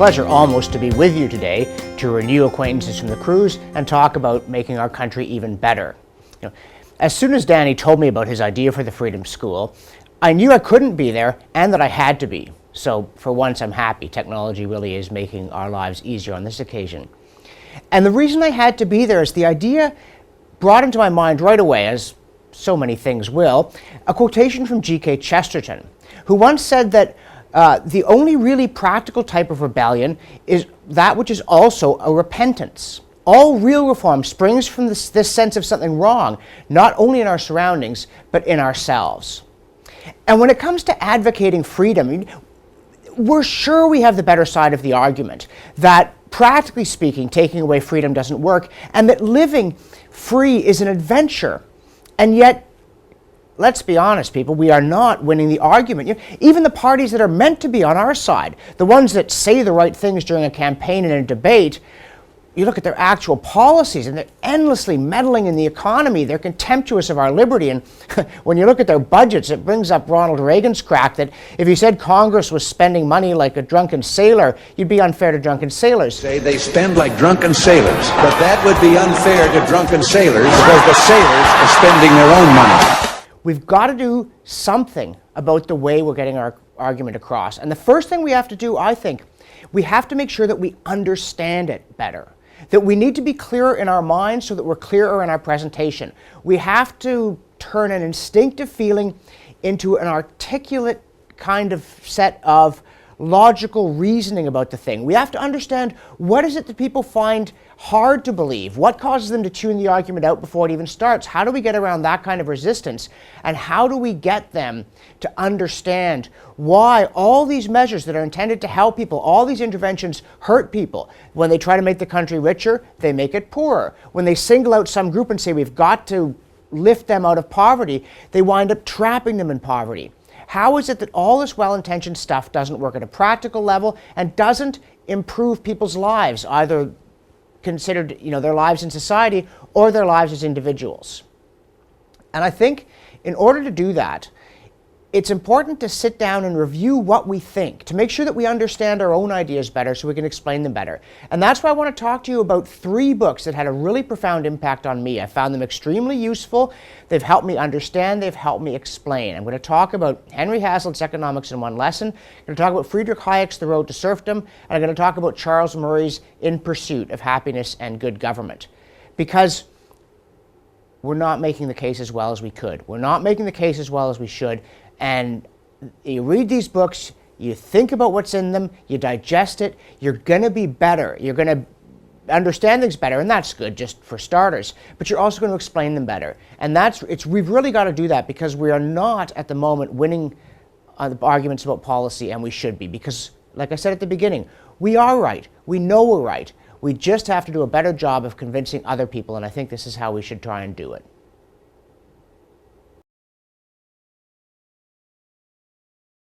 pleasure almost to be with you today to renew acquaintances from the cruise and talk about making our country even better. As soon as Danny told me about his idea for the Freedom School, I knew I couldn't be there and that I had to be. So for once I'm happy. Technology really is making our lives easier on this occasion. And the reason I had to be there is the idea brought into my mind right away, as so many things will, a quotation from G.K. Chesterton, who once said that the only really practical type of rebellion is that which is also a repentance. All real reform springs from this sense of something wrong, not only in our surroundings, but in ourselves. And when it comes to advocating freedom, we're sure we have the better side of the argument, that practically speaking, taking away freedom doesn't work, and that living free is an adventure. And yet, let's be honest, people, we are not winning the argument. Even the parties that are meant to be on our side, the ones that say the right things during a campaign and a debate, you look at their actual policies and they're endlessly meddling in the economy. They're contemptuous of our liberty. And when you look at their budgets, it brings up Ronald Reagan's crack that if you said Congress was spending money like a drunken sailor, you'd be unfair to drunken sailors. Say they spend like drunken sailors, but that would be unfair to drunken sailors because the sailors are spending their own money. We've got to do something about the way we're getting our argument across. And the first thing we have to do, I think, we have to make sure that we understand it better. That we need to be clearer in our minds so that we're clearer in our presentation. We have to turn an instinctive feeling into an articulate kind of set of logical reasoning about the thing. We have to understand what is it that people find hard to believe? What causes them to tune the argument out before it even starts? How do we get around that kind of resistance? And how do we get them to understand why all these measures that are intended to help people, all these interventions hurt people? When they try to make the country richer, they make it poorer. When they single out some group and say we've got to lift them out of poverty, they wind up trapping them in poverty. How is it that all this well-intentioned stuff doesn't work at a practical level and doesn't improve people's lives, either considered, their lives in society or their lives as individuals? And I think in order to do that, it's important to sit down and review what we think, to make sure that we understand our own ideas better so we can explain them better. And that's why I want to talk to you about 3 books that had a really profound impact on me. I found them extremely useful. They've helped me understand. They've helped me explain. I'm going to talk about Henry Hazlitt's Economics in One Lesson. I'm going to talk about Friedrich Hayek's The Road to Serfdom. And I'm going to talk about Charles Murray's In Pursuit of Happiness and Good Government. Because we're not making the case as well as we could. We're not making the case as well as we should. And you read these books, you think about what's in them, you digest it, you're going to be better. You're going to understand things better, and that's good just for starters. But you're also going to explain them better. And we've really got to do that because we are not at the moment winning arguments about policy, and we should be. Because, like I said at the beginning, we are right. We know we're right. We just have to do a better job of convincing other people, and I think this is how we should try and do it.